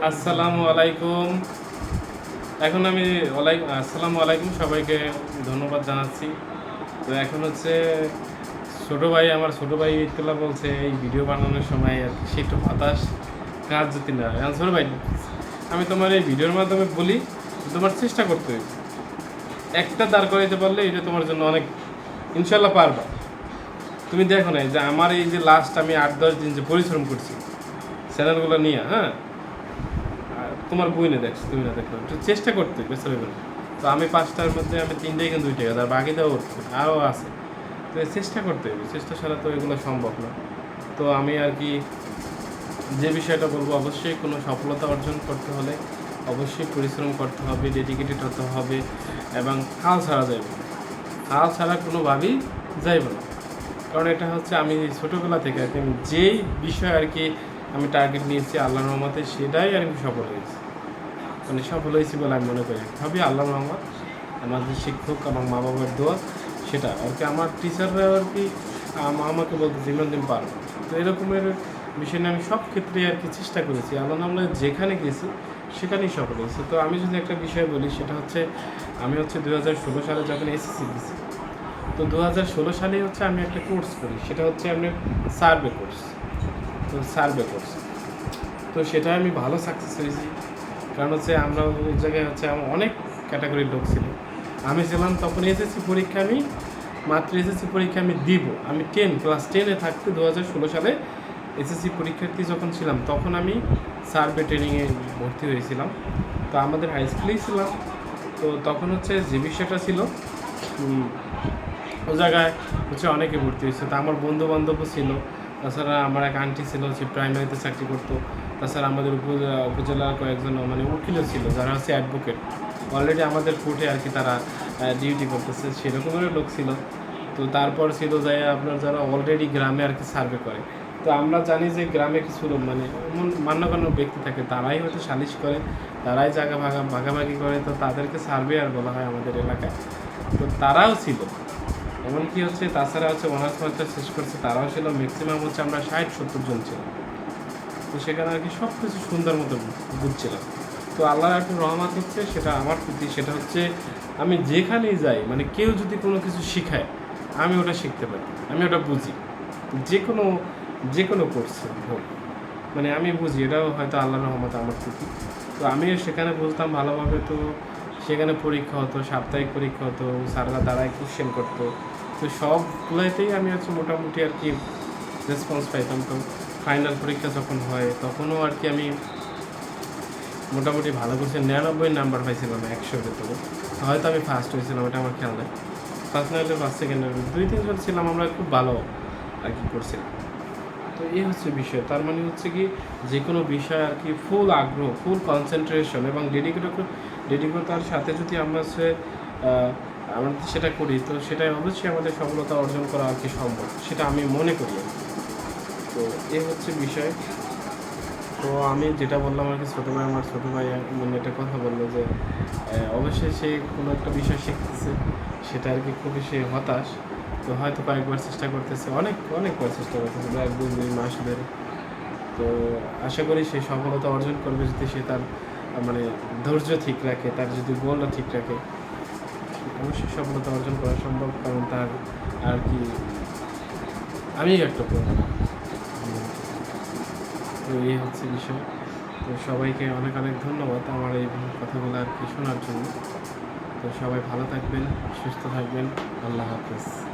আসসালামু আলাইকুম। এখন আমি আসসালামু আলাইকুম, সবাইকে ধন্যবাদ জানাচ্ছি। তো এখন হচ্ছে ছোটো ভাই, আমার ছোটো ভাই ইতলা বলছে এই ভিডিও বানানোর সময় আর কি সে একটু হতাশ, কাজ যদি না হয়। ছোটো ভাই, আমি তোমার এই ভিডিওর মাধ্যমে বলি তোমার চেষ্টা করতে হবে, একটা দাঁড় করাইতে পারলে এটা তোমার জন্য অনেক, ইনশাল্লাহ পারবা। তুমি দেখো না যে আমার এই যে লাস্ট আমি 8-10 দিন যে পরিশ্রম করছি চ্যানেলগুলো নিয়ে, হ্যাঁ, তোমার বই না দেখছো, তুমি না দেখো, একটু চেষ্টা করতে বেশ হবে না। তো আমি 5টার মধ্যে আমি 3টাই কিন্তু 2 টাকা, আর বাকিটাও আরও আছে। তো চেষ্টা করতে হবে, চেষ্টা ছাড়া তো এগুলো সম্ভব না। তো আমি আর কি যে বিষয়টা বলবো, অবশ্যই কোনো সফলতা অর্জন করতে হলে অবশ্যই পরিশ্রম করতে হবে, ডেডিকেটেড হতে হবে, এবং হাল ছাড়া যাবে না। হাল ছাড়া কোনোভাবেই যাইব না। কারণ এটা হচ্ছে আমি ছোটোবেলা থেকে আর কি আমি যেই বিষয় আর কি আমি টার্গেট নিয়েছি আল্লাহর রহমতে, সেটাই আর কি সফল হয়েছি, মানে সফল হয়েছি বলে আমি মনে করি। ভাবি আল্লাহর রহমত, আমাদের শিক্ষক এবং মা বাবার দোয়া, সেটা আর কি আমার টিচাররা আর কি আমাকে বলতে জীবন দিন পারবো। তো এরকমের বিষয় নিয়ে আমি সব ক্ষেত্রে আর কি চেষ্টা করেছি, আল্লাহ নামে যেখানে গেছি সেখানেই সফল হয়েছে। তো আমি যদি একটা বিষয় বলি, সেটা হচ্ছে আমি হচ্ছে 2016 সালে যখন এসএসসি দিয়েছি, তো 2016 সালে হচ্ছে আমি একটা কোর্স করি, সেটা হচ্ছে আমি সার্ভে কোর্স। তো সার্ভে কোর্স, তো সেটা আমি ভালো সাকসেস হয়েছি। কারণ হচ্ছে আমরা ওই জায়গায় হচ্ছে আমার অনেক ক্যাটাগরির লোক ছিল। আমি ছিলাম তখন এসএসসি পরীক্ষা, আমি মাত্র এসএসসি পরীক্ষা আমি দিব, আমি ক্লাস 10-এ থাকতে 2016 সালে এসএসসি পরীক্ষার্থী যখন ছিলাম, তখন আমি সার্ভে ট্রেনিংয়ে ভর্তি হয়েছিলাম। তো আমাদের হাই স্কুলেই ছিলাম। তো তখন হচ্ছে যে বিষয়টা ছিল, ও জায়গায় হচ্ছে অনেকে ভর্তি হয়েছে। তো আমার বন্ধু বান্ধবও ছিল, তাছাড়া আমার এক আন্টি ছিল, সে প্রাইমারিতে চাকরি করতো। তাছাড়া আমাদের উপজেলার কয়েকজন মানে উকিলও ছিল, যারা হচ্ছে অ্যাডভোকেট, অলরেডি আমাদের কোর্টে আর কি তারা ডিউটি করতেছে, সেরকমেরও লোক ছিল। তো তারপর ছিল যাই আপনার যারা অলরেডি গ্রামে আর কি সার্ভে করে। তো আমরা জানি যে গ্রামে কিছু মানে মান্যগণ্য ব্যক্তি থাকে, তারাই হয়তো সালিশ করে, তারাই জায়গা ভাগাভাগি করে, তো তাদেরকে সার্ভেয়ার বলা হয় আমাদের এলাকায়। তো তারাও ছিল, এমনকি হচ্ছে তাছাড়া হচ্ছে অনার্স মাস্টার শেষ করছে, তারাও ছিল। ম্যাক্সিমাম হচ্ছে আমরা 60-70 জন ছিলাম। তো সেখানে আর কি সব কিছু সুন্দর মতো বুঝছিলাম। তো আল্লাহর একটা রহমত হচ্ছে সেটা আমার প্রতি, সেটা হচ্ছে আমি যেখানেই যাই, মানে কেউ যদি কোনো কিছু শিখায় আমি ওটা শিখতে পারি, আমি ওটা বুঝি, যে কোনো কোর্স হোক, মানে আমি বুঝি, এটাও হয়তো আল্লাহর রহমত আমার প্রতি। তো আমিও সেখানে বুঝতাম ভালোভাবে। তো সেখানে পরীক্ষা হতো, সাপ্তাহিক পরীক্ষা হতো, স্যাররা তারাই কোশ্চেন করতো। তো সবগুলোতেই আমি হচ্ছে মোটামুটি আর কি রেসপন্স পাইতাম। তো ফাইনাল পরীক্ষা যখন হয় তখনও আর কি আমি মোটামুটি ভালো করছি, 99 নাম্বার পাইছিলাম 100-এর ভেতরে। হয়তো আমি ফার্স্ট হয়েছিলাম, এটা আমার খেয়াল নেই। ফার্স্ট না হলে ফার্স্ট, সেকেন্ড, 2-3 জন ছিলাম, আমরা খুব ভালো আর কি করছিলাম। তো এই হচ্ছে বিষয়। তার মানে হচ্ছে কি, যে কোনো বিষয় আর কি ফুল আগ্রহ, ফুল কনসেন্ট্রেশন এবং ডেডিকেটার সাথে যদি আমরা আমাদের সেটা করি, তো সেটাই অবশ্যই আমাদের সফলতা অর্জন করা আর কি সম্ভব, সেটা আমি মনে করি। তো এই হচ্ছে বিষয়। তো আমি যেটা বললাম আর কি, আমার ছোটো ভাই মানে একটা কথা বললো যে অবশ্যই সে কোনো একটা বিষয় শিখতেছে, সেটা আর কি খুবই সে হতাশ। তো হয়তো কয়েকবার চেষ্টা করতেছে, অনেকবার চেষ্টা করতেছে, 1-2 মাস ধরে। তো আশা করি সে সফলতা অর্জন করবে যদি সে তার মানে ধৈর্য ঠিক রাখে, তার যদি গোলটা ঠিক রাখে, অবশ্যই সফলতা অর্জন করা সম্ভব। কারণ তার আর কি আমি একটা করবো। তো এই হচ্ছে বিষয়। তো সবাইকে অনেক অনেক ধন্যবাদ আমার এই কথাগুলো আর কি শোনার জন্য। তো সবাই ভালো থাকবেন, সুস্থ থাকবেন, আল্লাহ হাফেজ।